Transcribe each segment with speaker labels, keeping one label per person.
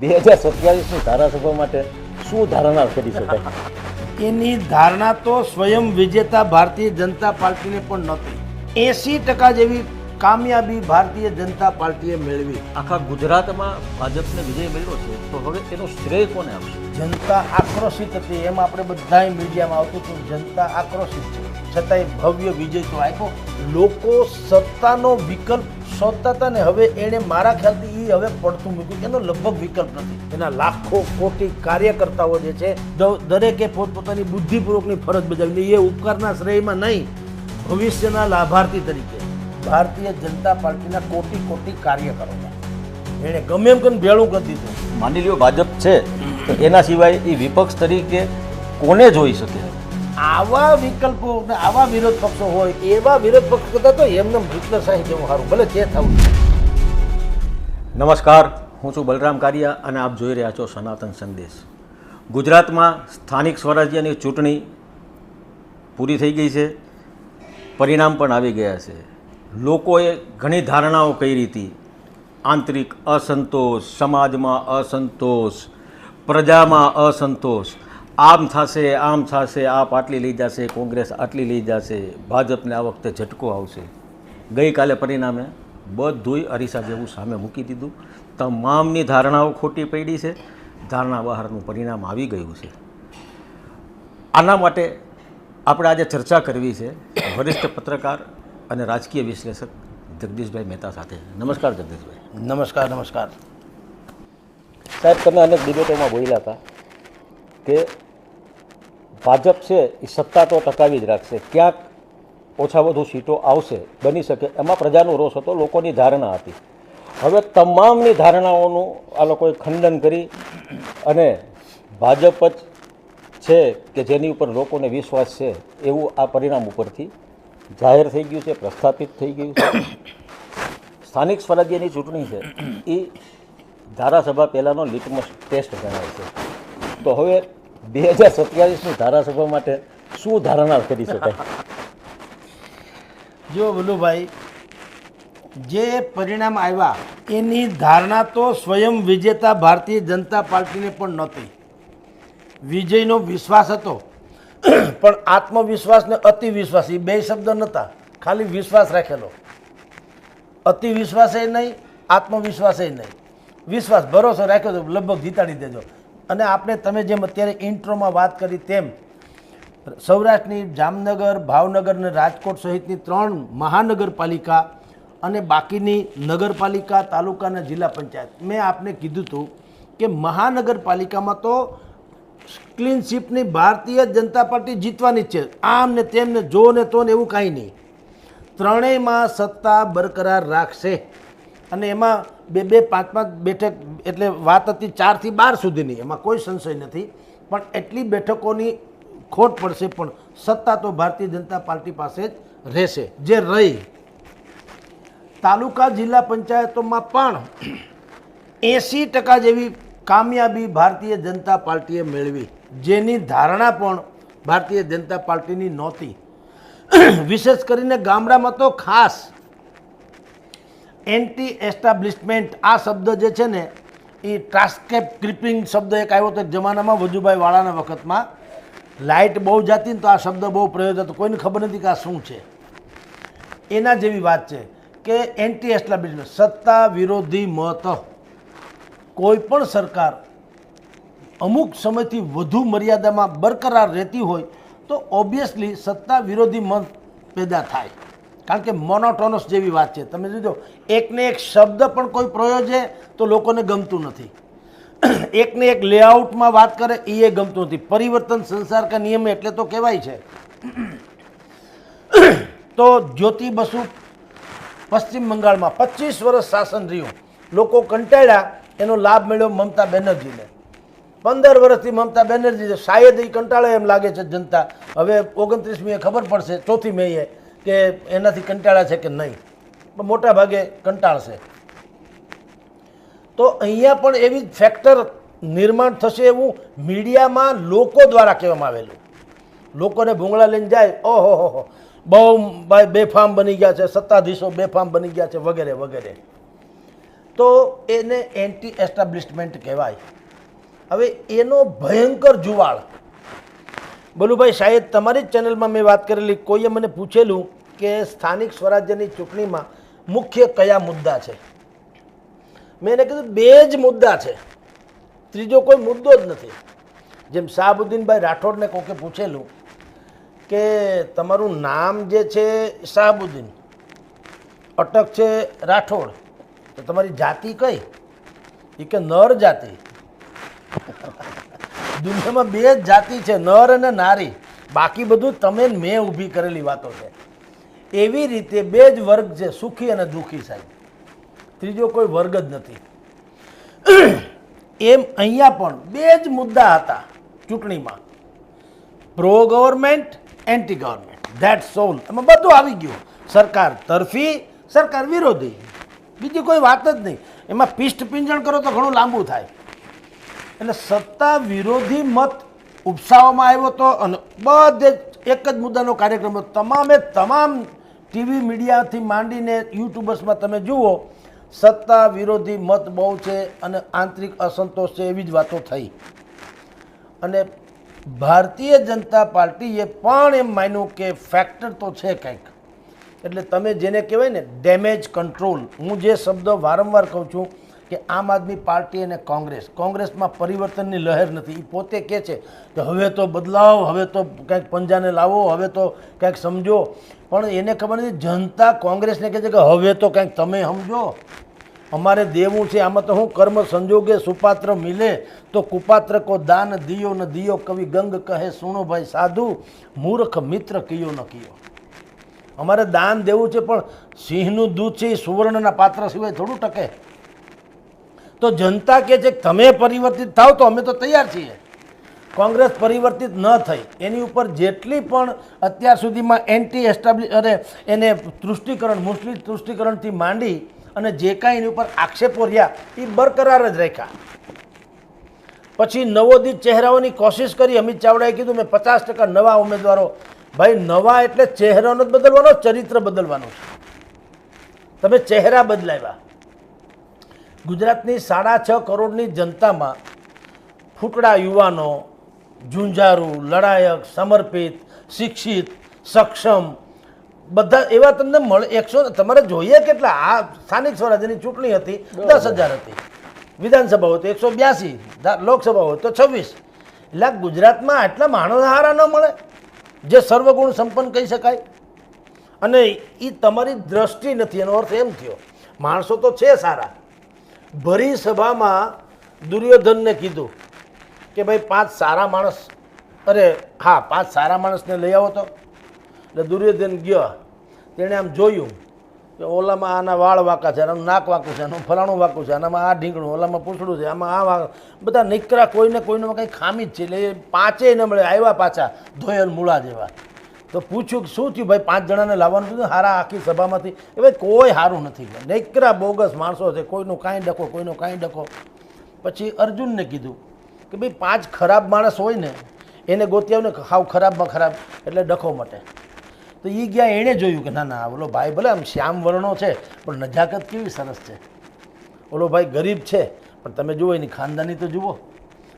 Speaker 1: 2027ની ધારાસભા માટે શું ધારણા કરી શકાય?
Speaker 2: એની ધારણા તો સ્વયં વિજેતા ભારતીય જનતા પાર્ટીને પણ નહોતી. 80% જેવી કામયાબી ભારતીય જનતા પાર્ટીએ મેળવી.
Speaker 1: આખા ગુજરાતમાં ભાજપને વિજય મળ્યો છે, તો હવે એનો શ્રેય કોને આપશે?
Speaker 2: જનતા આક્રોશિત હતી, એમ આપણે બધાય મીડિયામાં આવતું હતું. જનતા આક્રોશિત છે, છતાંય ભવ્ય વિજય તો આપ્યો. લોકો સત્તાનો વિકલ્પ શોધતા હતા ને, હવે એણે મારા ખ્યાલથી એ હવે પડતું મૂક્યું. એનો લગભગ વિકલ્પ નથી. એના લાખો કોટી કાર્યકર્તાઓ જે છે, દરેકે પોતપોતાની બુદ્ધિપૂર્વકની ફરજ બજાવી. એ ઉપકારના શ્રેયમાં નહીં, ભવિષ્યના લાભાર્થી તરીકે ભારતીય જનતા પાર્ટીના કોટી કોટી કાર્યકરો એણે ગમે એમ કરીને ભેળું કરી દીધું.
Speaker 1: માની લ્યો ભાજપ છે, તો એના સિવાય એ વિપક્ષ તરીકે કોને જોઈ શકે?
Speaker 2: આવા વિકલ્પો ને આવા વિરોધ પક્ષો હોય, એવા વિરોધ પક્ષ કરતા તો એમને હિટલર સાહેબ જેવું સારું, ભલે જે થવું.
Speaker 1: નમસ્કાર, હું છું બલરામ કારિયા અને આપ જોઈ રહ્યા છો સનાતન સંદેશ. ગુજરાતમાં સ્થાનિક સ્વરાજ્યની ચૂંટણી પૂરી થઈ ગઈ છે, પરિણામ પણ આવી ગયા છે. લોકોએ ઘણી ધારણાઓ કરી હતી. આંતરિક અસંતોષ, સમાજમાં અસંતોષ, પ્રજામાં અસંતોષ, આમ થશે આમ થશે, આપ આટલી લઈ જશે, કોંગ્રેસ આટલી લઈ જશે, ભાજપને આ વખતે ઝટકો આવશે. ગઈકાલે પરિણામે બધુંય અરીસા જેવું સામે મૂકી દીધું. તમામની ધારણાઓ ખોટી પડી છે. ધારણા બહારનું પરિણામ આવી ગયું છે. આના માટે આપણે આજે ચર્ચા કરવી છે વરિષ્ઠ પત્રકાર અને રાજકીય વિશ્લેષક જગદીશભાઈ મહેતા સાથે. નમસ્કાર જગદીશભાઈ.
Speaker 2: નમસ્કાર. નમસ્કાર
Speaker 1: સાહેબ, તમે અનેક ડિબેટોમાં બોલ્યા હતા કે ભાજપ છે એ સત્તા તો ટકાવી જ રાખશે, ક્યાંક ઓછા વધુ સીટો આવશે, બની શકે, એમાં પ્રજાનો રોષ હતો, લોકોની ધારણા હતી. હવે તમામની ધારણાઓનું આ લોકોએ ખંડન કરી અને ભાજપ જ છે કે જેની ઉપર લોકોને વિશ્વાસ છે એવું આ પરિણામ ઉપરથી જાહેર થઈ ગયું છે, પ્રસ્થાપિત થઈ ગયું છે. સ્થાનિક સ્વરાજ્યની ચૂંટણી છે એ ધારાસભા પહેલાંનો લિટમસ ટેસ્ટ ગણાય છે. તો હવે 2027ની ધારાસભા માટે શું ધારણા કરી શકાય?
Speaker 2: જો વલ્લુભાઈ, જે પરિણામ આવ્યા એની ધારણા તો સ્વયં વિજેતા ભારતીય જનતા પાર્ટીને પણ નહોતી. વિજયનો વિશ્વાસ હતો, પણ આત્મવિશ્વાસ ને અતિવિશ્વાસ એ બે શબ્દ નહોતા, ખાલી વિશ્વાસ રાખેલો. અતિવિશ્વાસે નહીં, આત્મવિશ્વાસે નહીં, વિશ્વાસ ભરોસો રાખ્યો તો લગભગ જીતાડી દેજો. અને આપણે તમે જેમ અત્યારે ઇન્ટ્રોમાં વાત કરી તેમ સૌરાષ્ટ્રની જામનગર, ભાવનગર અને રાજકોટ સહિતની 3 મહાનગરપાલિકા અને બાકીની નગરપાલિકા, તાલુકા અને જિલ્લા પંચાયત, મેં આપને કીધું હતું કે મહાનગરપાલિકામાં તો ક્લીન સ્વીપની ભારતીય જનતા પાર્ટી જીતવાની જ છે. આમ ને તેમ ને જો ને તો ને એવું કાંઈ નહીં, ત્રણેયમાં સત્તા બરકરાર રાખશે. અને એમાં 2-2, 5-5 બેઠક, એટલે વાત હતી 4 થી 12 સુધીની, એમાં કોઈ સંશય નથી. પણ એટલી બેઠકોની ખોટ પડશે, પણ સત્તા તો ભારતીય જનતા પાર્ટી પાસે જ રહેશે. જે રહી તાલુકા જિલ્લા પંચાયતોમાં પણ 80% જેવી કામયાબી ભારતીય જનતા પાર્ટીએ મેળવી, જેની ધારણા પણ ભારતીય જનતા પાર્ટીની નહોતી. વિશેષ કરીને ગામડામાં તો ખાસ એન્ટી એસ્ટાબ્લિશમેન્ટ આ શબ્દ જે છે ને, એ ટ્રાસ્કેપ ક્રિપિંગ શબ્દ એક આવ્યો હતો જમાનામાં વજુભાઈ વાળાના વખતમાં. લાઇટ બહુ જતી ને તો આ શબ્દ બહુ પ્રયોગ હતો, કોઈને ખબર નથી કે આ શું છે. એના જેવી વાત છે કે એન્ટી એસ્ટાબ્લિશમેન્ટ, સત્તા વિરોધી મત. કોઈ પણ સરકાર અમુક સમયથી વધુ મર્યાદામાં બરકરાર રહેતી હોય તો ઓબ્વિયસલી સત્તા વિરોધી મત પેદા થાય. કારણ કે મોનોટોનસ જેવી વાત છે. તમે જોજો, એકને એક શબ્દ પણ કોઈ પ્રયોજે તો લોકોને ગમતું નથી, એકને એક લેઆઉટમાં વાત કરે એ ગમતું નથી. પરિવર્તન સંસાર કા નિયમ એટલે તો કહેવાય છે. તો જ્યોતિ બસુ પશ્ચિમ બંગાળમાં 25 વર્ષ શાસન રહ્યું, લોકો કંટાળ્યા, એનો લાભ મળ્યો મમતા બેનર્જીને. 15 વર્ષથી મમતા બેનર્જી છે, શાયદ એ કંટાળે એમ લાગે છે જનતા. હવે 29મીએ ખબર પડશે, 4મી મેએ, કે એનાથી કંટાળ્યા છે કે નહીં. મોટા ભાગે કંટાળશે. તો અહીંયા પણ એવી જ ફેક્ટર નિર્માણ થશે એવું મીડિયામાં લોકો દ્વારા કહેવામાં આવેલું. લોકોને ભૂંગળા લઈને જાય, ઓહો હો, બહુ ભાઈ બેફામ બની ગયા છે, સત્તાધીશો બેફામ બની ગયા છે, વગેરે વગેરે. તો એને એન્ટી એસ્ટાબ્લિશમેન્ટ કહેવાય. હવે એનો ભયંકર જુવાળ, બોલુભાઈ શાયદ તમારી જ ચેનલમાં મેં વાત કરેલી, કોઈએ મને પૂછેલું કે સ્થાનિક સ્વરાજ્યની ચૂંટણીમાં મુખ્ય કયા મુદ્દા છે. મેં એને કીધું બે જ મુદ્દા છે, ત્રીજો કોઈ મુદ્દો જ નથી. જેમ શાહબુદ્દીનભાઈ રાઠોડને કોકે પૂછેલું કે તમારું નામ જે છે શાહબુદ્દીન, અટક છે રાઠોડ, તો તમારી જાતિ કઈ? એ કે નર જાતિ. દુનિયામાં બે જ જાતિ છે, નર અને નારી, બાકી બધું તમે ને મેં ઊભી કરેલી વાતો છે. એવી રીતે બે જ વર્ગ છે, સુખી અને દુઃખી સાહેબ, ત્રીજો કોઈ વર્ગ જ નથી. એમ અહીંયા પણ બે જ મુદ્દા હતા ચૂંટણીમાં, pro government, anti government, that's all. એમાં બધું આવી ગયું, સરકાર તરફી, સરકાર વિરોધી, બીજી કોઈ વાત જ નહીં. એમાં પિષ્ટ પિંજણ કરો તો ઘણું લાંબુ થાય. એટલે સત્તા વિરોધી મત ઉપસાવવામાં આવ્યો હતો અને બધે એક જ મુદ્દાનો કાર્યક્રમ હતો. તમામે તમામ ટીવી મીડિયાથી માંડીને યુટ્યુબર્સમાં તમે જુઓ, સત્તા વિરોધી મત બહુ છે અને આંતરિક અસંતોષ છે, એવી જ વાતો થઈ. અને ભારતીય જનતા પાર્ટીએ પણ એમ માન્યું કે ફેક્ટર તો છે કંઈક. એટલે તમે જેને કહેવાય ને ડેમેજ કંટ્રોલ, હું જે શબ્દ વારંવાર કહું છું કે આમ આદમી પાર્ટી અને કોંગ્રેસમાં પરિવર્તનની લહેર નથી. એ પોતે કહે છે કે હવે તો બદલાવ, હવે તો કંઈક પંજાને લાવો, હવે તો કંઈક સમજો. પણ એને ખબર નથી, જનતા કોંગ્રેસને કહે છે કે હવે તો કંઈક તમે સમજો, અમારે દેવું છે. આમાં તો હું કર્મ સંજોગે સુપાત્ર મિલે તો કુપાત્ર કો દાન દિયો ન દિયો, કવિ ગંગ કહે સુનો ભાઈ સાધુ, મૂર્ખ મિત્ર કિયો ન કિયો. અમારે દાન દેવું છે, પણ સિંહનું દૂધ છે એ સુવર્ણના પાત્ર સિવાય થોડું ટકે. તો જનતા કહે છે કે તમે પરિવર્તિત થાવ તો અમે તો તૈયાર છીએ. કોંગ્રેસ પરિવર્તિત ન થઈ, એની ઉપર જેટલી પણ અત્યાર સુધીમાં એન્ટી એને તૃષ્ટિકરણ, મુસ્લિમ તૃષ્ટિકરણથી માંડી અને જે કાંઈ એની ઉપર આક્ષેપો રહ્યા એ બરકરાર જ રાખ્યા. પછી નવોદિત ચહેરાઓની કોશિશ કરી. અમિત ચાવડાએ કીધું મેં 50% નવા ઉમેદવારો. ભાઈ નવા એટલે ચહેરાનો જ બદલવાનો, ચરિત્ર બદલવાનું છે. તમે ચહેરા બદલાવ્યા. ગુજરાતની 6.5 કરોડની જનતામાં ફૂટડા યુવાનો, ઝુંઝાරු, લડાયક, સમર્પિત, શિક્ષિત, સક્ષમ, બધા એવા તમને મળે. 100 તમારે જોઈએ કેટલા? આ સ્થાનિક સ્વરાજ્યની ચૂંટણી હતી, 10,000 હતી. વિધાનસભા હોય તો 182, લોકસભા હોય તો 26. એટલે ગુજરાતમાં આટલા માણસ હારા ન મળે જે સર્વગુણ સંપન્ન કહી શકાય. અને એ તમારી દ્રષ્ટિ નથી, એનો અર્થ એમ થયો માણસો તો છે સારા. ભરી સભામાં દુર્યોધનને કીધું કે ભાઈ 5 સારા માણસ, અરે હા 5 સારા માણસને લઈ આવો તો. એટલે દુર્યોધન ગયો, તેણે આમ જોયું કે ઓલામાં આના વાળ વાંકા છે, આનું નાક વાંકું છે, આનું ફલાણું વાંકું છે, આનામાં આ ઢીંગણું, ઓલામાં પૂછડું છે, આમાં આ વાંક, બધા નીકળ્યા, કોઈને કોઈનામાં કંઈ ખામી જ છે. એટલે એ 5 ન મળે, આવ્યા પાછા ધોયેલ મૂળા જેવા. તો પૂછ્યું કે શું થયું ભાઈ, 5 જણાને લાવવાનું કીધું હારા આખી સભામાંથી? એ ભાઈ કોઈ સારું નથી, નીકળ્યા બોગસ માણસો છે, કોઈનું કાંઈ ડખો, કોઈનું કાંઈ ડખો. પછી અર્જુનને કીધું કે ભાઈ 5 ખરાબ માણસ હોય ને એને ગોતી આવને, હાવ ખરાબમાં ખરાબ, એટલે ડખો મટે. તો એ ગયા, એણે જોયું કે ના ના ઓલો ભાઈ ભલે આમ શ્યામ વર્ણો છે પણ નજાકત કેવી સરસ છે. ઓલો ભાઈ ગરીબ છે પણ તમે જુઓ એની ખાનદાની તો જુઓ.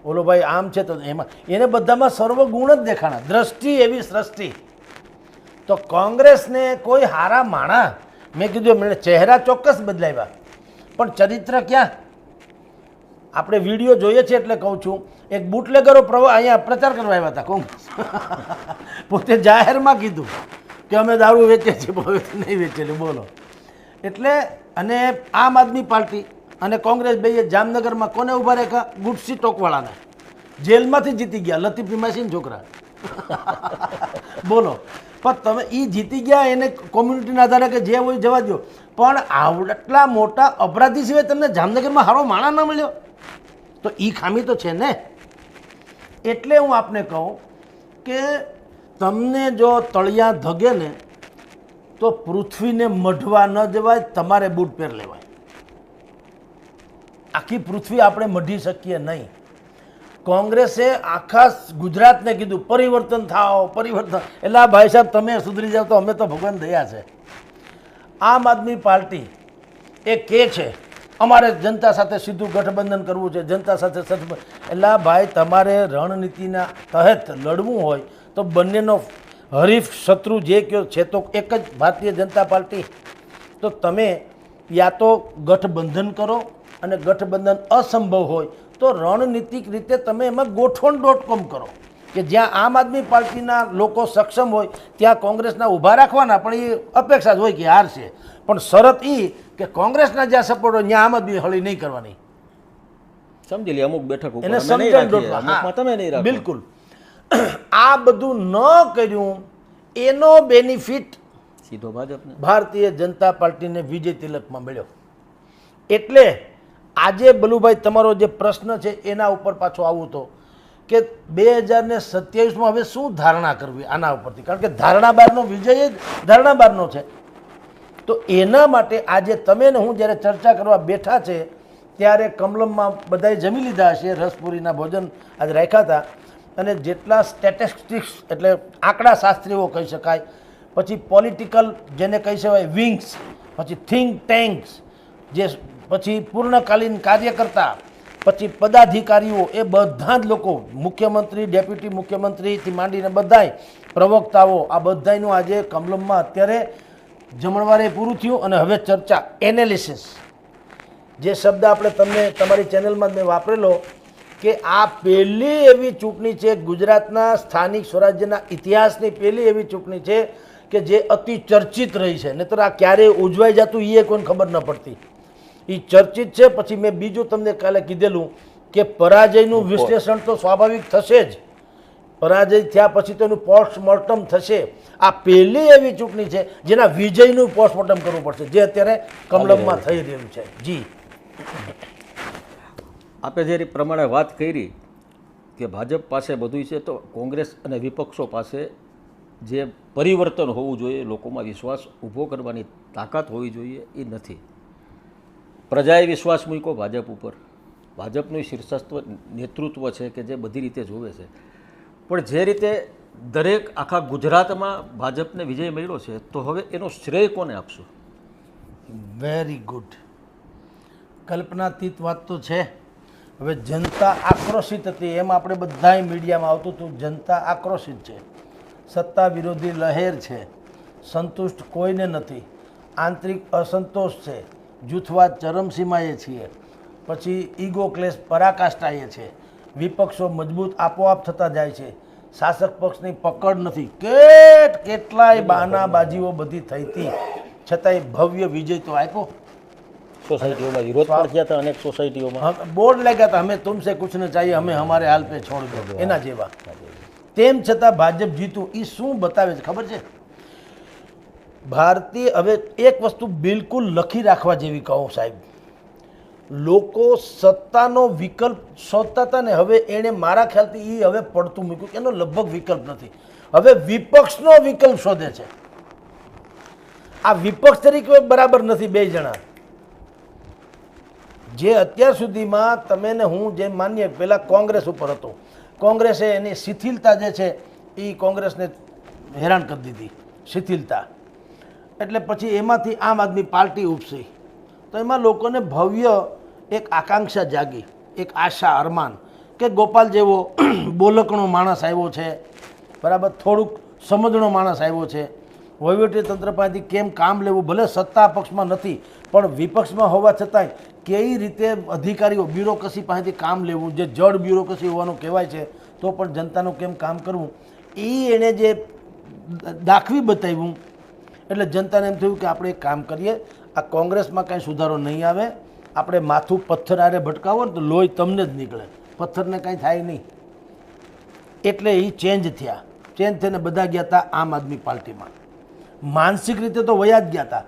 Speaker 2: ઓલો ભાઈ આમ છે તો એમાં એને બધામાં સર્વગુણ જ દેખાણા. દ્રષ્ટિ એવી સૃષ્ટિ. તો કોંગ્રેસને કોઈ હારા માણા, મેં કીધું એમણે ચહેરા ચોક્કસ બદલાવ્યા પણ ચરિત્ર ક્યાં? આપણે વિડીયો જોઈએ છે એટલે કહું છું. એક બુટલેગરો અહીંયા પ્રચાર કરવા આવ્યા હતા કોંગ્રેસ, પોતે જાહેરમાં કીધું કે અમે દારૂ વેચીએ છીએ, નહીં વેચેલી. બોલો. એટલે અને આમ આદમી પાર્ટી અને કોંગ્રેસ બે જામનગરમાં કોને ઊભા રાખ્યા? ગુડસી ટોકવાળાને. જેલમાંથી જીતી ગયા, લતીફ હિમાસીન છોકરા. બોલો. પણ તમે એ જીતી ગયા, એને કોમ્યુનિટીના આધારે કે જે હોય જવા દો, પણ આટલા મોટા અપરાધી સિવાય તમને જામનગરમાં હારો માણા ન મળ્યો, તો એ ખામી તો છે ને. એટલે હું આપને કહું કે તમને જો તળિયા ધગે ને તો પૃથ્વીને મઢવા ન જવાય, તમારે બૂટ પહેર લેવાય. આખી પૃથ્વી આપણે મઢી શકીએ નહીં. કોંગ્રેસે આખા ગુજરાતને કીધું પરિવર્તન થાઓ, પરિવર્તન. એટલે આ ભાઈ સાહેબ તમે સુધરી જાઓ તો અમે તો ભગવાન દયા છે. આમ આદમી પાર્ટી એ કહે છે અમારે જનતા સાથે સીધું ગઠબંધન કરવું છે, જનતા સાથે એટલે ભાઈ તમારે રણનીતિના તહેત લડવું હોય તો બંનેનો હરીફ શત્રુ જે કયો છે તો એક જ ભારતીય જનતા પાર્ટી, તો તમે યા તો ગઠબંધન કરો અને ગઠબંધન અસંભવ હોય તો રણનીતિક રીતે તમે એમાં ગોઠવણ.com કરો કે જ્યાં આમ આદમી પાર્ટીના લોકો સક્ષમ હોય ત્યાં કોંગ્રેસના ઊભા રાખવાના, પણ એ અપેક્ષા જ હોય કે હારશે, પણ શરત એ કે કોંગ્રેસના જ્યાં સપોર્ટ હોય ત્યાં આમ આદમી હળી નહીં કરવાની.
Speaker 1: સમજી લે, અમુક બેઠક ઉપર
Speaker 2: એને
Speaker 1: અમે નહીં
Speaker 2: સમજણ
Speaker 1: રાખીએ,
Speaker 2: દોડવા.
Speaker 1: અમુકમાં તમે નહીં રાખો.
Speaker 2: બિલકુલ. આ બધું ન કર્યું એનો બેનિફિટ
Speaker 1: સીધો ભાજપને.
Speaker 2: ભારતીય જનતા પાર્ટીને વિજય તિલકમાં મળ્યો. એટલે આજે બલુભાઈ તમારો જે પ્રશ્ન છે એના ઉપર પાછો આવું તો કે 2027માં હવે શું ધારણા કરવી આના ઉપરથી, કારણ કે ધારણા બારનો વિજય જ ધારણા બારનો છે. તો એના માટે આજે તમે ને હું જ્યારે ચર્ચા કરવા બેઠા છે ત્યારે કમલમમાં બધાએ જમી લીધા હશે, રસપુરીના ભોજન આજે રાખ્યા હતા, અને જેટલા સ્ટેટિસ્ટિક્સ એટલે આંકડા શાસ્ત્રીઓ કહી શકાય, પછી પોલિટિકલ જેને કહી શકાય વિંગ્સ, પછી થિંક ટેન્ક્સ, જે પછી પૂર્ણકાલીન કાર્યકર્તા, પછી પદાધિકારીઓ, એ બધા જ લોકો, મુખ્યમંત્રી, ડેપ્યુટી મુખ્યમંત્રીથી માંડીને બધાય પ્રવક્તાઓ, આ બધાયનું આજે કમલમમાં અત્યારે જમણવારે પૂરું થયું. અને હવે ચર્ચા એનાલિસિસ, જે શબ્દ આપણે તમને તમારી ચેનલમાં મેં વાપરેલો કે આ પહેલી એવી ચૂંટણી છે ગુજરાતના સ્થાનિક સ્વરાજ્યના ઇતિહાસની પહેલી એવી ચૂંટણી છે કે જે અતિ ચર્ચિત રહી છે, નહીંતર આ ક્યારે ઉજવાઈ જતું એ કોઈને ખબર ન પડતી. એ ચર્ચિત છે. પછી મેં બીજું તમને કાલે કીધેલું કે પરાજયનું વિશ્લેષણ તો સ્વાભાવિક થશે જ, પરાજય થયા પછી તો એનું પોસ્ટમોર્ટમ થશે. આ પહેલી એવી ચૂંટણી છે જેના વિજયનું પોસ્ટમોર્ટમ કરવું પડશે, જે અત્યારે કમલમમાં થઈ રહ્યું છે. જી,
Speaker 1: આપે જે પ્રમાણે વાત કરી કે ભાજપ પાસે બધું છે, તો કોંગ્રેસ અને વિપક્ષો પાસે જે પરિવર્તન હોવું જોઈએ, લોકોમાં વિશ્વાસ ઊભો કરવાની તાકાત હોવી જોઈએ, એ નથી. પ્રજાએ વિશ્વાસ મૂક્યો ભાજપ ઉપર, ભાજપનું શીર્ષસ્થ નેતૃત્વ છે કે જે બધી રીતે જોવે છે, પણ જે રીતે દરેક આખા ગુજરાતમાં ભાજપને વિજય મળ્યો છે, તો હવે એનો શ્રેય કોને આપશો?
Speaker 2: Very good. કલ્પનાતીત વાત તો છે. હવે જનતા આક્રોશિત હતી, એમ આપણે બધાય મીડિયામાં આવતું હતું, જનતા આક્રોશિત છે, સત્તા વિરોધી લહેર છે, સંતુષ્ટ કોઈને નથી, આંતરિક અસંતોષ છે, જૂથવાદ ચરમસીમાએ છીએ, પછી ઈગો ક્લેશ પરાકાષ્ઠાએ છે, વિપક્ષો મજબૂત આપોઆપ થતા જાય છે, શાસક પક્ષની પકડ નથી, કેટલાય બહાનાબાજીઓ બધી થઈ હતી, છતાંય ભવ્ય વિજય તો આપ્યો.
Speaker 1: સોસાયટીઓમાં વિરોધ પણ થયા હતા, અનેક સોસાયટીઓમાં
Speaker 2: બોર્ડ લાગ્યા હતા, હમે તુમસે કુછ ન ચાહીએ, હમે હમારે હાલ પે છોડ દો, એના જેવા. તેમ છતાં ભાજપ જીતું. એ શું બતાવે છે ખબર છે? ભારતીય, હવે એક વસ્તુ બિલકુલ લખી રાખવા જેવી કહું સાહેબ, લોકો સત્તાનો વિકલ્પ શોધતા હતા ને, હવે એણે મારા ખ્યાલથી એ હવે પડતું મૂક્યું, એનો લગભગ વિકલ્પ નથી, હવે વિપક્ષનો વિકલ્પ શોધે છે. આ વિપક્ષ તરીકે બરાબર નથી બે જણા. જે અત્યાર સુધીમાં તમે ને હું જેમ માનીએ, પહેલાં કોંગ્રેસ ઉપર હતો, કોંગ્રેસે એની શિથિલતા જે છે એ કોંગ્રેસને હેરાન કરી દીધી, શિથિલતા. એટલે પછી એમાંથી આમ આદમી પાર્ટી ઉપસી, તો એમાં લોકોને ભવ્ય એક આકાંક્ષા જાગી, એક આશા, અરમાન કે ગોપાલ જેવો બોલકણો માણસ આવ્યો છે, બરાબર, થોડુંક સમજણો માણસ આવ્યો છે, વહીવટી તંત્ર પાસેથી કેમ કામ લેવું, ભલે સત્તા પક્ષમાં નથી પણ વિપક્ષમાં હોવા છતાંય કઈ રીતે અધિકારીઓ બ્યુરોક્રસી પાસેથી કામ લેવું, જે જડ બ્યુરોક્રસી હોવાનું કહેવાય છે, તો પણ જનતાનું કેમ કામ કરવું, એ એણે જે દાખવી બતાવ્યું. એટલે જનતાને એમ થયું કે આપણે એક કામ કરીએ, આ કોંગ્રેસમાં કાંઈ સુધારો નહીં આવે, આપણે માથું પથ્થર આરે ભટકાવો ને તો લોહી તમને જ નીકળે, પથ્થરને કાંઈ થાય નહીં. એટલે એ ચેન્જ થયા. ચેન્જ થઈને બધા ગયા હતા આમ આદમી પાર્ટીમાં. માનસિક રીતે તો વયા જ ગયા હતા.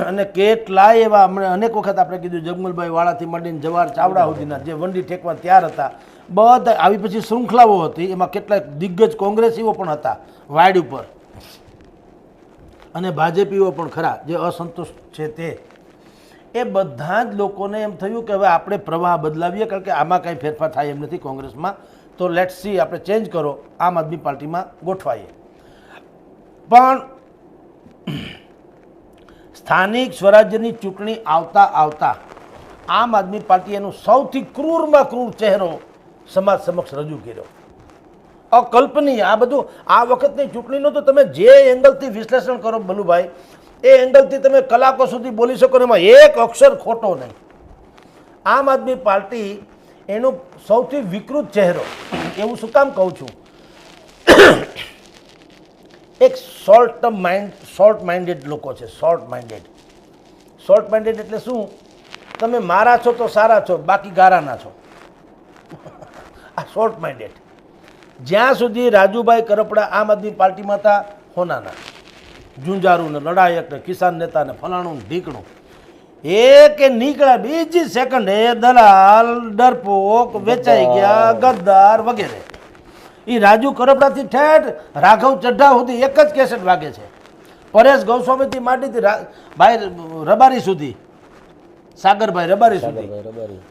Speaker 2: અને કેટલાય એવા હમણાં અનેક વખત આપણે કીધું, જગમલભાઈ વાળાથી માંડીને જવાહર ચાવડા સુધીના જે વંડી ઠેકવા તૈયાર હતા, બધા આવી પછી શૃંખલાઓ હતી, એમાં કેટલાક દિગ્ગજ કોંગ્રેસીઓ પણ હતા વાડ ઉપર, અને ભાજપીઓ પણ ખરા જે અસંતોષ છે તે. એ બધા જ લોકોને એમ થયું કે હવે આપણે પ્રવાહ બદલાવીએ, કારણ કે આમાં કાંઈ ફેરફાર થાય એમ નથી કોંગ્રેસમાં, તો લેટ્સ સી, આપણે ચેન્જ કરો, આમ આદમી પાર્ટીમાં ગોઠવાઈએ. પણ સ્થાનિક સ્વરાજ્યની ચૂંટણી આવતા આવતા આમ આદમી પાર્ટી એનું સૌથી ક્રૂરમાં ક્રૂર ચહેરો સમાજ સમક્ષ રજૂ કર્યો. અકલ્પનીય આ બધું. આ વખતની ચૂંટણીનો તો તમે જે એંગલથી વિશ્લેષણ કરો બલુભાઈ, એ એંગલથી તમે કલાકો સુધી બોલી શકો ને એમાં એક અક્ષર ખોટો નહીં. આમ આદમી પાર્ટી એનો સૌથી વિકૃત ચહેરો, એવું શું કામ કહું છું, એક શોર્ટ માઇન્ડેડ લોકો છે. શોર્ટ માઇન્ડેડ એટલે શું? તમે મારા છો તો સારા છો, બાકી ગારાના છો. આ શોર્ટ માઇન્ડેડ. જ્યાં સુધી રાજુભાઈ કરપડા આમ આદમી પાર્ટીમાં હતા, હોનાના ઝુંઝારું ને લડાયક ને કિસાન નેતા ને ફલાણું ઢીકણું, કે નીકળ્યા બીજી સેકન્ડ એ દલાલ, ડરપોક, વેચાઈ ગયા, ગદ્દાર વગેરે. એ રાજુ કરપડાથી ઠેઠ રાઘવ ચઢ્ઢા સુધી એક જ કેસેટ વાગે છે. પરેશ ગૌસ્વામીથી માંડીથી ભાઈ રબારી સુધી, સાગરભાઈ રબારી સુધી.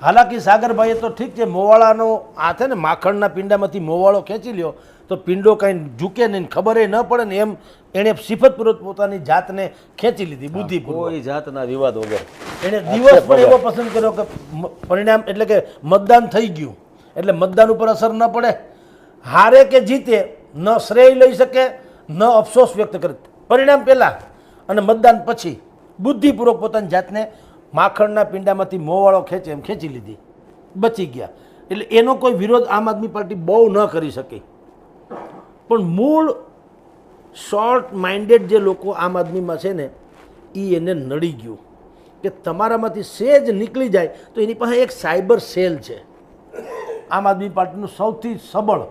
Speaker 2: હાલાકી સાગરભાઈએ તો ઠીક છે, મોવાળાનો આ છે ને માખણના પિંડામાંથી મોવાળો ખેંચી લ્યો તો પિંડો કાંઈ ઝૂકે નહીં, ખબર ન પડે ને એમ એણે સિફતપૂર્વક પોતાની જાતને ખેંચી લીધી, બુદ્ધિપૂર્વક,
Speaker 1: કોઈ જાતના વિવાદ વગર.
Speaker 2: એણે દિવસ પણ એવો પસંદ કર્યો કે પરિણામ એટલે કે મતદાન થઈ ગયું એટલે મતદાન ઉપર અસર ન પડે. હારે કે જીતે ન શ્રેય લઈ શકે, ન અફસોસ વ્યક્ત કરે. પરિણામ પહેલાં અને મતદાન પછી બુદ્ધિપૂર્વક પોતાની જાતને માખણના પિંડામાંથી મોવાળો ખેંચે એમ ખેંચી લીધી, બચી ગયા. એટલે એનો કોઈ વિરોધ આમ આદમી પાર્ટી બહુ ન કરી શકી. પણ મૂળ શોર્ટ માઇન્ડેડ જે લોકો આમ આદમીમાં છે ને, એ એને નડી ગયું કે તમારામાંથી સેજ નીકળી જાય તો એની પાસે એક સાયબર સેલ છે. આમ આદમી પાર્ટીનું સૌથી સબળ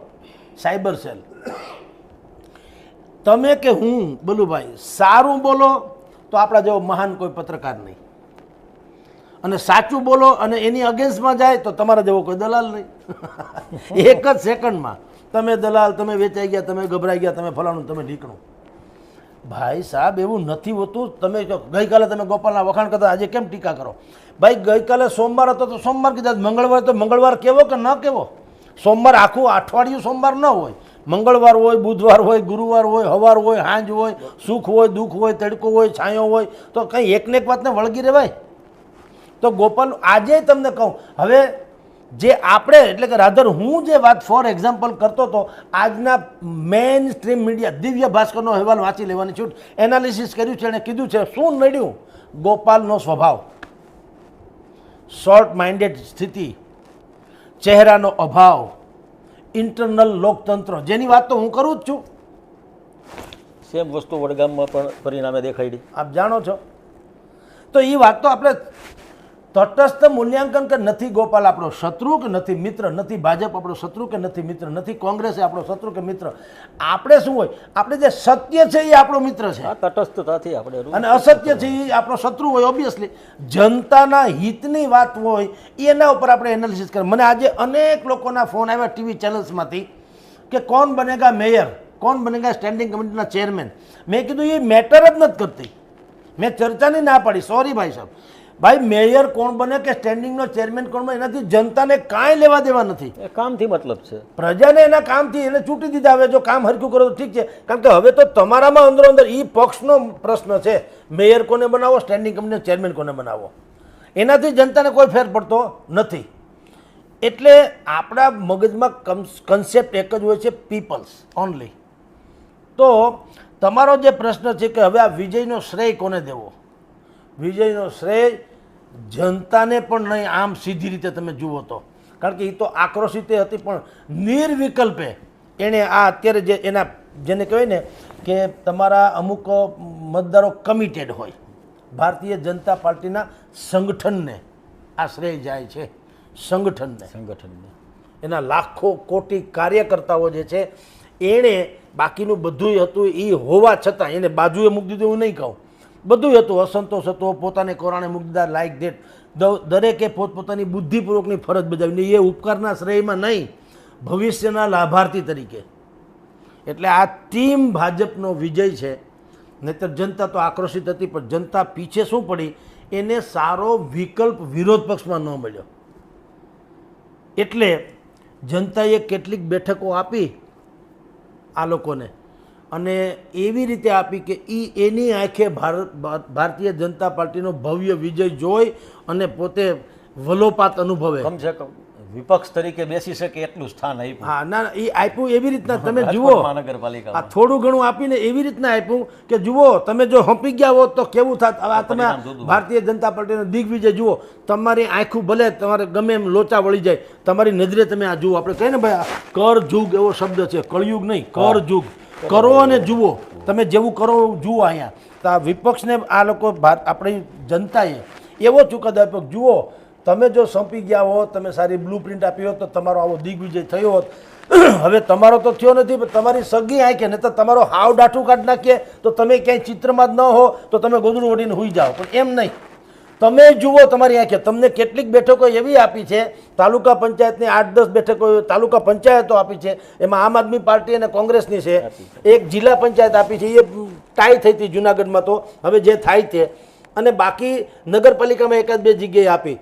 Speaker 2: સાયબર સેલ. તમે કે હું બલુભાઈ સારું બોલો તો આપણા જેવો મહાન કોઈ પત્રકાર નહીં, અને સાચું બોલો અને એની અગેન્સ્ટમાં જાય તો તમારા જેવો કોઈ દલાલ નહીં. એક જ સેકન્ડમાં તમે દલાલ, તમે વેચાઈ ગયા, તમે ગભરાઈ ગયા, તમે ફલાણું, તમે ઢીકણું. ભાઈ સાહેબ એવું નથી હોતું. તમે ગઈકાલે તમે ગોપાલના વખાણ કરતા, આજે કેમ ટીકા કરો? ભાઈ ગઈકાલે સોમવાર હતો તો સોમવાર કીધા, મંગળવાર તો મંગળવાર કેવો કે ન કેવો? સોમવાર આખું અઠવાડિયું સોમવાર ન હોય, મંગળવાર હોય, બુધવાર હોય, ગુરુવાર હોય, હવાર હોય, સાંજ હોય, સુખ હોય, દુઃખ હોય, તડકો હોય, છાંયો હોય, તો કંઈ એકને એક વાતને વળગી રહેવાય? તો ગોપાલ આજે તમને કહું, હવે જે આપણે એટલે કે રાધર હું જે વાત ફોર એક્ઝામ્પલ કરતો હતો, આજના મેઇન સ્ટ્રીમ મીડિયા દિવ્ય ભાસ્કરનો અહેવાલ વાંચી લેવાની છૂટ, એનાલિસિસ કર્યું છે, એણે કીધું છે શું નડ્યું? ગોપાલનો સ્વભાવ, શોર્ટ માઇન્ડેડ સ્થિતિ, ચહેરાનો અભાવ, ઇન્ટરનલ લોકતંત્ર, જેની વાત તો હું કરું જ છું.
Speaker 1: સેમ વસ્તુ વડગામમાં પણ પરિણામે દેખાડી,
Speaker 2: આપ જાણો છો. તો એ વાત તો આપણે તટસ્થ મૂલ્યાંકન કે નથી ગોપાલ આપણો શત્રુ કે નથી મિત્ર, નથી ભાજપ આપણો શત્રુ કે નથી મિત્ર, નથી કોંગ્રેસ આપણો શત્રુ કે મિત્ર. આપણે શું હોય, આપણે જે સત્ય છે એ આપણો મિત્ર છે,
Speaker 1: તટસ્થતાથી આપણે,
Speaker 2: અને અસત્ય છે એ આપણો શત્રુ હોય. ઓબ્વિયસલી જનતાના હિતની વાત હોય એના ઉપર આપણે એનાલિસિસ કરીએ. મને આજે અનેક લોકોના ફોન આવ્યા ટીવી ચેનલ્સમાંથી કે કોણ બનેગા મેયર, કોણ બનેગા સ્ટેન્ડિંગ કમિટીના ચેરમેન. મેં કીધું એ મેટર જ નથી કરતી, મેં ચર્ચાની ના પાડી. સોરી ભાઈ સાહેબ, ભાઈ મેયર કોણ બને કે સ્ટેન્ડિંગનો ચેરમેન કોણ બને, એનાથી જનતાને કાંઈ લેવા દેવા નથી.
Speaker 1: એ કામથી મતલબ છે,
Speaker 2: પ્રજાને એના કામથી એને ચૂંટી દીધા. હવે જો કામ હરખું કરો તો ઠીક છે, કારણ કે હવે તો તમારામાં અંદરો અંદર એ પક્ષનો પ્રશ્ન છે, મેયર કોને બનાવો, સ્ટેન્ડિંગ કમિટીનો ચેરમેન કોને બનાવો, એનાથી જનતાને કોઈ ફેર પડતો નથી. એટલે આપણા મગજમાં કન્સેપ્ટ એક જ હોય છે, પીપલ્સ ઓનલી. તો તમારો જે પ્રશ્ન છે કે હવે આ વિજયનો શ્રેય કોને દેવો, વિજયનો શ્રેય જનતાને પણ નહીં, આમ સીધી રીતે તમે જુઓ તો, કારણ કે એ તો આક્રોશિત હતી, પણ નિર્વિકલ્પે એણે આ અત્યારે જે એના જેને કહેવાય ને કે તમારા અમુક મતદારો કમિટેડ હોય, ભારતીય જનતા પાર્ટીના સંગઠનને આ શ્રેય જાય છે. સંગઠનને એના લાખો કોટી કાર્યકર્તાઓ જે છે, એણે બાકીનું બધું હતું એ હોવા છતાં એને બાજુએ મૂકી દીધું એવું નહીં કહું, બધું હતું, અસંતોષ હતો, પોતાને કોરાણે મૂકી દીધા, લાઈક ધેટ. દરેકે પોતપોતાની બુદ્ધિપૂર્વકની ફરજ બજાવીને એ ઉપકારના શ્રેયમાં નહીં, ભવિષ્યના લાભાર્થી તરીકે. એટલે આ ટીમ ભાજપનો વિજય છે. નહીંતર જનતા તો આક્રોશિત હતી, પણ જનતા પીછે શું પડી, એને સારો વિકલ્પ વિરોધ પક્ષમાં ન મળ્યો. એટલે જનતાએ કેટલીક બેઠકો આપી આ લોકોને, અને એવી રીતે આપી કે એની આંખે ભારતીય જનતા પાર્ટીનો ભવ્ય વિજય જોઈ અને પોતે વલોપાત અનુભવે.
Speaker 1: કમસે કમ વિપક્ષ તરીકે બેસી શકે એટલું સ્થાન આપ્યું
Speaker 2: હા ના એ આપ્યું એવી રીતના તમે જુઓ
Speaker 1: રાજકોટ
Speaker 2: આ
Speaker 1: મહાનગરપાલિકામાં.
Speaker 2: થોડું ઘણું આપીને એવી રીતના આપ્યું કે જુઓ તમે જો હંપી ગયા હોત તો કેવું થાત. હવે આ તમે
Speaker 1: પરિણામ જુદું.
Speaker 2: ભારતીય જનતા પાર્ટીનો દિગ્વિજય જુઓ, તમારી આંખું ભલે તમારે ગમે એમ લોચા વળી જાય, તમારી નજરે તમે આ જુઓ. આપણે કહીએ ને ભાઈ આ કરજુગ એવો શબ્દ છે, કળયુગ નહીં, કરજુગ. કરો અને જુઓ, તમે જેવું કરો એવું જુઓ. અહીંયા તો આ વિપક્ષને આ લોકો આપણી જનતાએ એવો ચુકાદો આપ્યો કે જુઓ તમે જો સોંપી ગયા હોત, તમે સારી બ્લુ પ્રિન્ટ આપી હોત તો તમારો આવો દિગ્વિજય થયો હોત. હવે તમારો તો થયો નથી, પણ તમારી સગી આંખે ને તો તમારો હાવ ડાઠું કાઢ નાખીએ તો તમે ક્યાંય ચિત્રમાં જ ન હો તો તમે ગોદડું ઓઢીને હોઈ જાઓ. પણ એમ નહીં, તમે જુઓ તમારી આંખે. તમને કેટલીક બેઠકો એવી આપી છે, તાલુકા પંચાયતની 8-10 બેઠકો તાલુકા પંચાયતો આપી છે, એમાં આમ આદમી પાર્ટી અને કોંગ્રેસની છે. એક જિલ્લા પંચાયત આપી છે, એ ટાઈ થઈ હતી જુનાગઢમાં, તો હવે જે થાય તે. અને બાકી નગરપાલિકામાં 1-2 જગ્યાએ આપી.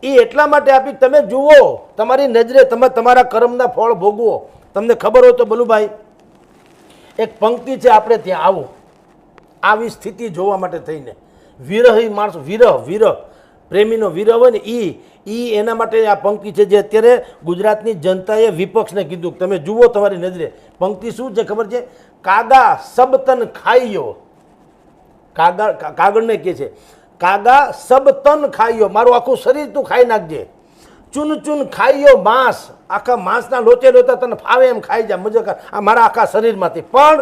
Speaker 2: એ એટલા માટે આપી તમે જુઓ, તમારી નજરે તમે તમારા કર્મના ફળ ભોગવો. તમને ખબર હોય તો બલુભાઈ એક પંક્તિ છે, આપણે ત્યાં આવો, આવી સ્થિતિ જોવા માટે થઈને વિરહી માણસ, વિરહ પ્રેમીનો વિરહ હોય ને ઈ એના માટે આ પંક્તિ છે, જે અત્યારે ગુજરાતની જનતાએ વિપક્ષને કીધું તમે જુઓ તમારી નજરે. પંક્તિ શું છે ખબર છે? કાગા સબ તન ખાઈયો, કાગળને કહે છે કાગા સબ તન ખાઈયો, મારું આખું શરીર તું ખાઈ નાખજે. ચૂન ચૂન ખાઈયો માંસ, આખા માંસના લોચે લોચા તને ફાવે એમ ખાઈ જા, મજા કર આ મારા આખા શરીરમાંથી. પણ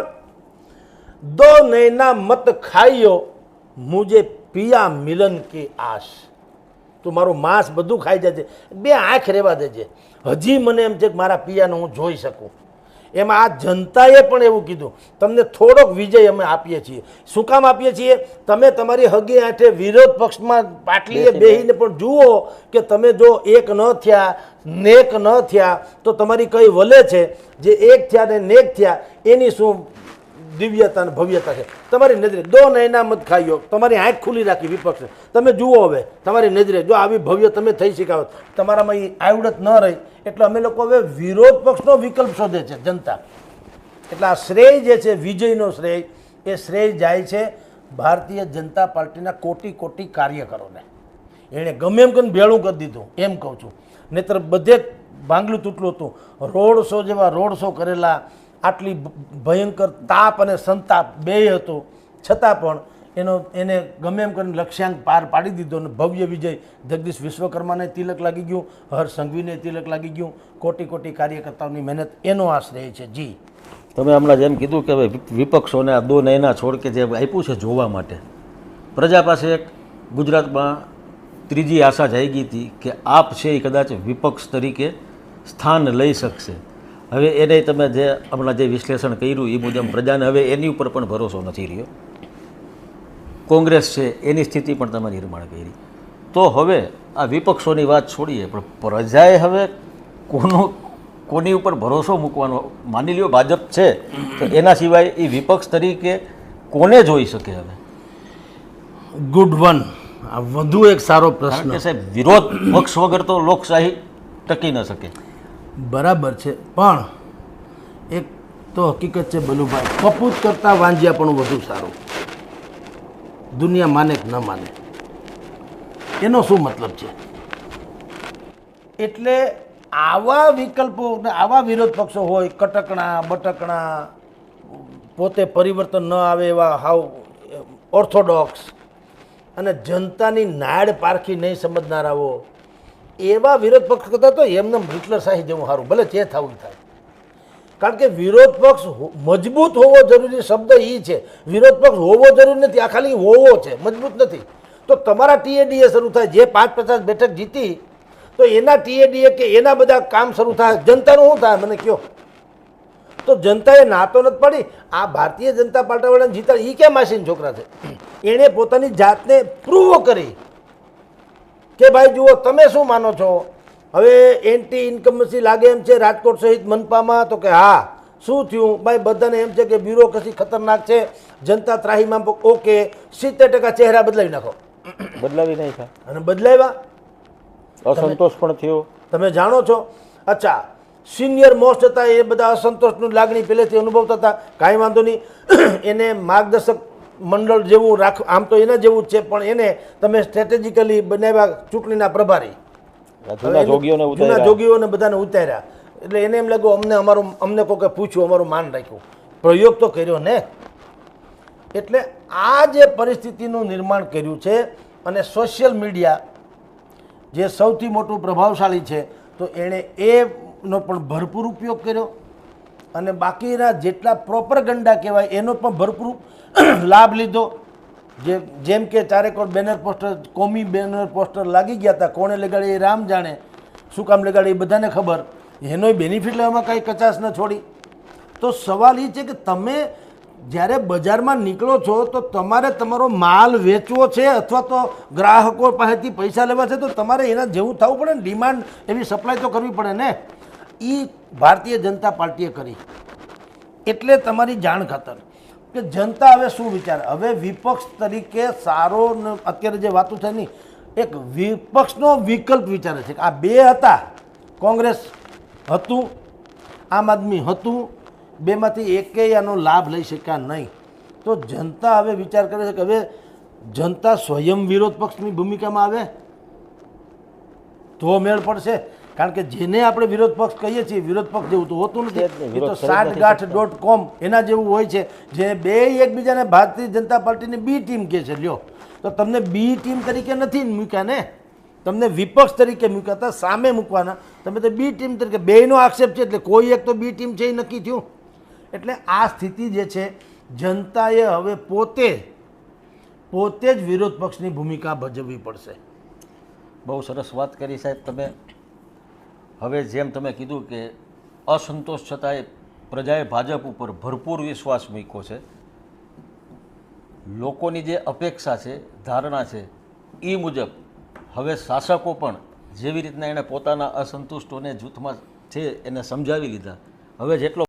Speaker 2: દો નૈના મત ખાઈયો મુજે પિયા મિલન की આશ, તું મારું માંસ બધું ખાઈ જજે, 2 આંખ રહેવા દેજે, હજી મને એમ છે કે મારા પિયાને હું જોઈ શકું. એમાં આ જનતાએ પણ એવું કીધું તમને થોડોક વિજય અમે આપીએ છીએ. શું કામ આપીએ છીએ? તમે તમારી હગી આંઠે વિરોધ પક્ષમાં પાટલીએ બેહીને પણ જુઓ કે તમે જો એક ન થયા, નેક ન થયા તો તમારી કઈ વલે છે. જે એક થયા ને નેક થયા એની શું દિવ્યતા અને ભવ્યતા છે. તમારી નજરે દો નૈના મત ખાઈયો, તમારી આંખ ખુલ્લી રાખી વિપક્ષ. તમે જુઓ હવે તમારી નજરે જો આવી ભવ્ય તમે થઈ શકાવત, તમારામાં એ આવડત ન રહી એટલે અમે લોકો હવે વિરોધ પક્ષનો વિકલ્પ શોધે છે જનતા. એટલે આ શ્રેય જે છે વિજયનો શ્રેય, એ શ્રેય જાય છે ભારતીય જનતા પાર્ટીના કોટી કોટી કાર્યકરોને. એણે ગમે એમ કરીને ભેળું કરી દીધું એમ કહું છું, નહીતર બધે ભાંગલું તૂટલું હતું. રોડ શો જેવા રોડ શો કરેલા, આટલી ભયંકર તાપ અને સંતાપ બેય હતો, છતાં પણ એને ગમે એમ કરીને લક્ષ્યાંક પાર પાડી દીધો. અને ભવ્ય વિજય જગદીશ વિશ્વકર્માને તિલક લાગી ગયું, હર્ષ સંઘવીને તિલક લાગી ગયું, કોટી કોટી કાર્યકર્તાઓની મહેનત એનો આશ્રય છે. જી
Speaker 1: તમે હમણાં જેમ કીધું કે વિપક્ષોને આ 2 નૈના છોડ કે જે આપ્યું છે જોવા માટે, પ્રજા પાસે એક ગુજરાતમાં ત્રીજી આશા જાગી હતી કે આપ છે એ કદાચ વિપક્ષ તરીકે સ્થાન લઈ શકશે. હવે એને તમે જે હમણાં જે વિશ્લેષણ કર્યું એ મુજબ પ્રજાને હવે એની ઉપર પણ ભરોસો નથી રહ્યો. કોંગ્રેસ છે એની સ્થિતિ પણ તમે નિર્માણ કરી. તો હવે આ વિપક્ષોની વાત છોડીએ, પણ પ્રજાએ હવે કોની ઉપર ભરોસો મૂકવાનો? માની લ્યો ભાજપ છે, તો એના સિવાય એ વિપક્ષ તરીકે કોને જોઈ શકે? હવે
Speaker 2: ગુડ વન, આ વધુ એક સારો પ્રશ્ન.
Speaker 1: કારણ કે સાહેબ વિરોધ પક્ષ વગર તો લોકશાહી ટકી ન શકે.
Speaker 2: બરાબર છે, પણ એક તો હકીકત છે બલુભાઈ, કપૂત કરતાં વાંજિયા પણ વધુ સારું. દુનિયા માને કે ન માને, એનો શું મતલબ છે? એટલે આવા વિકલ્પો ને આવા વિરોધ પક્ષો હોય, કટકણા બટકણા, પોતે પરિવર્તન ન આવે એવા હાવ ઓર્થોડોક્સ અને જનતાની નાડ પારખી નહીં સમજનારાઓ, એવા વિરોધ પક્ષ કરતા તો એમને હિટલર શાહી જેવું સારું, ભલે જે થવું થાય. કારણ કે વિરોધ પક્ષ મજબૂત હોવો જરૂરી શબ્દ એ છે. વિરોધ પક્ષ હોવો જરૂરી નથી, આ ખાલી હોવો છે, મજબૂત નથી. તો તમારા ટીએડીએ શરૂ થાય, જે 5-50 બેઠક જીતી તો એના ટીએડીએ કે એના બધા કામ શરૂ થાય. જનતાનું શું થાય મને કહો? તો જનતાએ ના તો નથી પડી. આ ભારતીય જનતા પાર્ટીવાળાને જીતા એ કેમ માસીન છોકરા છે? એણે પોતાની જાતને પ્રૂવ કરી કે ભાઈ જુઓ તમે શું માનો છો. હવે એન્ટી ઇન્કમસી લાગે એમ છે રાજકોટ સહિત મનપામાં, તો કે હા શું થયું ભાઈ? બધાને એમ છે કે બ્યુરોક્રેસી ખતરનાક છે, જનતા ત્રાહીમાં. ઓકે, 70% ચહેરા બદલાવી નાખો.
Speaker 1: બદલાવી નહીં થાય
Speaker 2: અને બદલાવ્યા,
Speaker 1: અસંતોષ પણ થયો.
Speaker 2: તમે જાણો છો. અચ્છા, સિનિયર મોસ્ટ હતા એ બધા અસંતોષની લાગણી પહેલેથી અનુભવતા હતા, કાંઈ વાંધો નહીં. એને માર્ગદર્શક મંડળ જેવું રાખ, આમ તો એના જેવું જ છે, પણ એને તમે સ્ટ્રેટેજિકલી બનાવ્યા ચૂંટણીના પ્રભારી,
Speaker 3: જૂના જોગીઓને
Speaker 2: જૂના
Speaker 3: ઉતાર્યા.
Speaker 2: જોગીઓને બધાને ઉતાર્યા. એટલે એને એમ લાગ્યું અમને કોકે પૂછ્યું, અમારું માન રાખ્યું, પ્રયોગ તો કર્યો ને. એટલે આ જે પરિસ્થિતિનું નિર્માણ કર્યું છે, અને સોશિયલ મીડિયા જે સૌથી મોટું પ્રભાવશાળી છે, તો એણે એનો પણ ભરપૂર ઉપયોગ કર્યો, અને બાકીના જેટલા પ્રોપરગંડા કહેવાય એનો પણ ભરપૂર લાભ લીધો. જેમ કે ચારેકોર બેનર પોસ્ટર, કોમી બેનર પોસ્ટર લાગી ગયા હતા, કોણે લગાડી એ રામ જાણે, શું કામ લગાડી એ બધાને ખબર, એનોય બેનિફિટ લેવામાં કાંઈ કચાશ ન છોડી. તો સવાલ એ છે કે તમે જ્યારે બજારમાં નીકળો છો તો તમારે તમારો માલ વેચવો છે અથવા તો ગ્રાહકો પાસેથી પૈસા લેવા છે, તો તમારે એના જેવું થવું પડે ને, ડિમાન્ડ એવી સપ્લાય તો કરવી પડે ને. એ ભારતીય જનતા પાર્ટીએ કરી. એટલે તમારી જાણ ખાતર કે જનતા હવે શું વિચારે, હવે વિપક્ષ તરીકે સારો અત્યારે જે વાતો થાય નહીં, એક વિપક્ષનો વિકલ્પ વિચારે છે કે આ બે હતા, કોંગ્રેસ હતું, આમ આદમી હતું, બેમાંથી એકેય આનો લાભ લઈ શક્યા નહીં. તો જનતા હવે વિચાર કરે છે કે હવે જનતા સ્વયં વિરોધ પક્ષની ભૂમિકામાં આવે તો મેળ પડશે. કારણ કે જેને આપણે વિરોધ પક્ષ કહીએ છીએ, વિરોધ પક્ષ જેવું તો હોતું નથી. એ તો સાઠગાંઠ.com એના જેવું હોય છે, જે બે એકબીજાને ભારતીય જનતા પાર્ટીની બી ટીમ કહે છે. લ્યો, તો તમને બી ટીમ તરીકે નથી મૂક્યા ને, તમને વિપક્ષ તરીકે મૂક્યા હતા, સામે મૂકવાના. તમે તો બી ટીમ તરીકે, બેયનો આક્ષેપ છે એટલે કોઈ એક તો બી ટીમ છે એ નક્કી થયું. એટલે આ સ્થિતિ જે છે, જનતાએ હવે પોતે જ વિરોધ પક્ષની ભૂમિકા ભજવવી પડશે.
Speaker 1: બહુ સરસ વાત કરી સાહેબ તમે. હવે જેમ તમે કીધું કે અસંતોષ છતાંય પ્રજાએ ભાજપ ઉપર ભરપૂર વિશ્વાસ મૂક્યો છે. લોકોની જે અપેક્ષા છે, ધારણા છે, એ મુજબ હવે શાસકો પણ જેવી રીતના એણે પોતાના અસંતુષ્ટોને જૂથમાં છે એને સમજાવી લીધા. હવે જેટલો